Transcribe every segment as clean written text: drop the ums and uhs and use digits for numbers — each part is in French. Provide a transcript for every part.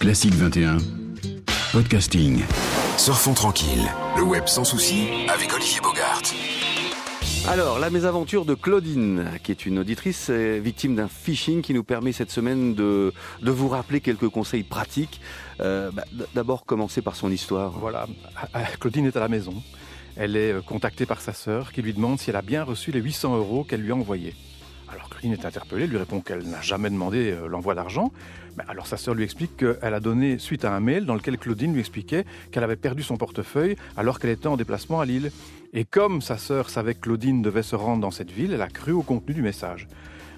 Classique 21, podcasting. Surfons tranquille, le web sans souci avec Olivier Bogart. Alors, la mésaventure de Claudine, qui est une auditrice victime d'un phishing qui nous permet cette semaine de vous rappeler quelques conseils pratiques. D'abord, commencer par son histoire. Voilà, Claudine est à la maison. Elle est contactée par sa sœur qui lui demande si elle a bien reçu les 800 € qu'elle lui a envoyés. Alors Claudine est interpellée, lui répond qu'elle n'a jamais demandé l'envoi d'argent. Alors sa sœur lui explique qu'elle a donné suite à un mail dans lequel Claudine lui expliquait qu'elle avait perdu son portefeuille alors qu'elle était en déplacement à Lille. Et comme sa sœur savait que Claudine devait se rendre dans cette ville, elle a cru au contenu du message.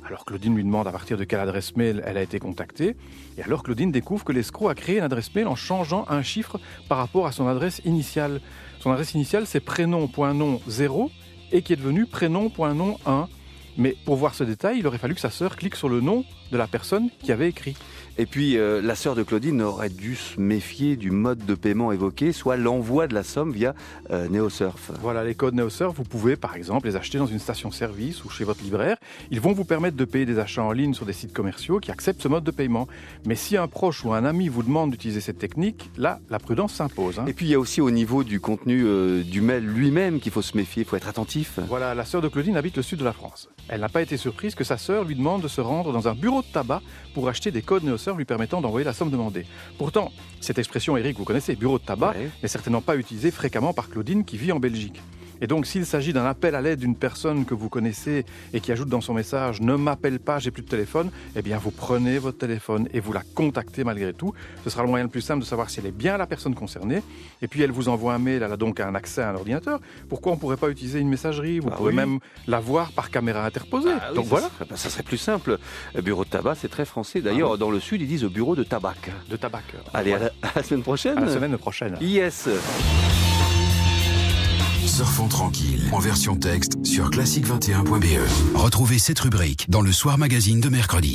Alors Claudine lui demande à partir de quelle adresse mail elle a été contactée. Et alors Claudine découvre que l'escroc a créé une adresse mail en changeant un chiffre par rapport à son adresse initiale. Son adresse initiale, c'est prénom.nom 0 et qui est devenu prénom.nom 1. Mais pour voir ce détail, il aurait fallu que sa sœur clique sur le nom de la personne qui avait écrit. Et puis, la sœur de Claudine aurait dû se méfier du mode de paiement évoqué, soit l'envoi de la somme via NeoSurf. Voilà, les codes NeoSurf, vous pouvez par exemple les acheter dans une station-service ou chez votre libraire. Ils vont vous permettre de payer des achats en ligne sur des sites commerciaux qui acceptent ce mode de paiement. Mais si un proche ou un ami vous demande d'utiliser cette technique, là, la prudence s'impose. Et puis, il y a aussi au niveau du contenu du mail lui-même qu'il faut se méfier, il faut être attentif. Voilà, la sœur de Claudine habite le sud de la France. Elle n'a pas été surprise que sa sœur lui demande de se rendre dans un bureau de tabac pour acheter des codes NeoSurf lui permettant d'envoyer la somme demandée. Pourtant, cette expression, Eric, vous connaissez, bureau de tabac, n'est certainement pas utilisée fréquemment par Claudine qui vit en Belgique. Et donc, s'il s'agit d'un appel à l'aide d'une personne que vous connaissez et qui ajoute dans son message « Ne m'appelle pas, j'ai plus de téléphone », eh bien, vous prenez votre téléphone et vous la contactez malgré tout. Ce sera le moyen le plus simple de savoir si elle est bien la personne concernée. Et puis, elle vous envoie un mail, elle a donc un accès à un ordinateur. Pourquoi on ne pourrait pas utiliser une messagerie ? Vous pourrez même la voir par caméra interposée. Donc voilà. Ça serait plus simple. Bureau de tabac, c'est très français. D'ailleurs, dans le sud, ils disent bureau de tabac. De tabac. Allez, à la semaine prochaine. À la semaine prochaine. Yes. Surfons tranquille en version texte sur classique21.be. Retrouvez cette rubrique dans le Soir Magazine de mercredi.